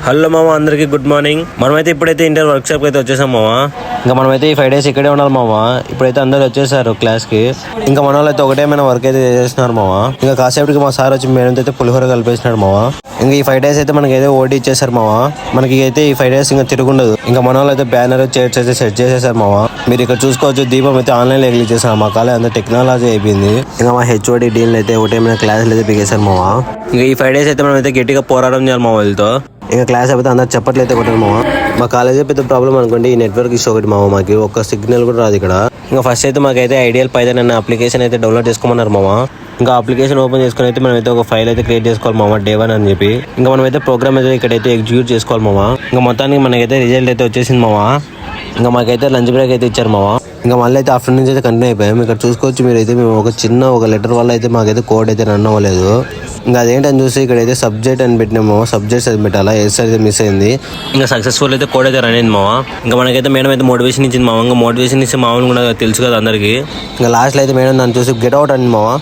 Hello మామ, అందరికి good morning. మనమైతే ఇప్పుడైతే ఇంటర్ వర్క్ షాప్ అయితే వచ్చేసాం మామ. ఇంకా మనమైతే ఈ 5 days ఇక్కడే ఉండాలి మామ. ఇప్పుడైతే అందరు వచ్చేసారు క్లాస్ కి. ఇంకా మన వాళ్ళు అయితే ఒకటేమైనా వర్క్ అయితే చేసేస్తున్నారు మామ. ఇంకా కాసేపటికి మా సార్ వచ్చి మేడం అయితే పులిహోర కలిపేసినాడు మామ. ఇంకా ఈ 5 days అయితే మనకి ఏదో ఓటీ ఇచ్చేసారు మామ. మనకి అయితే ఈ 5 days ఇంకా తిరుగుండదు. ఇంకా మన వాళ్ళు అయితే బ్యానర్ చైర్స్ అయితే సెట్ చేసేసారు మామ. మీరు ఇక్కడ చూసుకోవచ్చు, దీపం అయితే ఆన్లైన్ లో ఎగిలిచేసారు. మా కాలేజ్ అంతా టెక్నాలజీ అయిపోయింది. ఇంకా మా హెచ్ఓడి డీల్ అయితే ఒకటేమైనా క్లాసులు అయితే పిగేశారు మామ. ఇంకా ఈ 5 days అయితే మనం అయితే గట్టిగా పోరాటం చేయాలి మా వాళ్ళతో. ఇంకా క్లాస్ అయిపోతే అందరు చెప్పట్లయితే కొట్టారు మామ. మా కాలేజీ పెద్ద ప్రాబ్లం అనుకోండి, ఈ నెట్వర్క్ ఇష్యూ ఒకటి మామ. మాకు ఒక్క సిగ్నల్ కూడా రాదు ఇక్కడ. ఇంకా ఫస్ట్ అయితే మాకైతే ఐడియల్ పైథాన్ అనే అప్లికేషన్ అయితే డౌన్లోడ్ చేసుకోమన్నారు మామ. ఇంకా అప్లికేషన్ ఓపెన్ చేసుకుని అయితే మనం అయితే ఒక ఫైల్ అయితే క్రియేట్ చేసుకోవాలి మామ, డే 1 అని చెప్పి. ఇంకా మనం అయితే ప్రోగ్రామ్ అయితే ఇక్కడైతే ఎగ్జిక్యూట్ చేసుకోవాలి మామ. ఇంకా మొత్తానికి మనకైతే రిజల్ట్ అయితే వచ్చేసింది మామ. ఇంకా మాకైతే లంచ్ బ్రేక్ అయితే ఇచ్చారు మామ. ఇంకా మళ్ళీ అయితే ఆఫ్టర్నూన్ నుంచి అయితే కంటిన్యూ అయిపోయాం. ఇక్కడ చూసుకోవచ్చు మీరైతే, మేము ఒక లెటర్ వల్ల అయితే మాకైతే కోడ్ అయితే రన్ అవ్వలేదు. ఇంకా అదేంటని చూసి ఇక్కడైతే సబ్జెక్ట్ అని పెట్టినాము. సబ్జెక్ట్స్ అది పెట్టాలా, ఎస్ అయితే మిస్ అయింది. ఇంకా సక్సెస్ఫుల్ అయితే కోడ్ అయితే రన్ అయింది మామ. ఇంకా మనకైతే మేడం అయితే మోటివేషన్ ఇచ్చింది మామ. ఇంకా మోటివేషన్ ఇస్తే మామూలు కూడా తెలుసు కదా అందరికి. ఇంకా లాస్ట్లో అయితే మేడం దాన్ని చూసి గెట్ అవుట్ అండి మామ.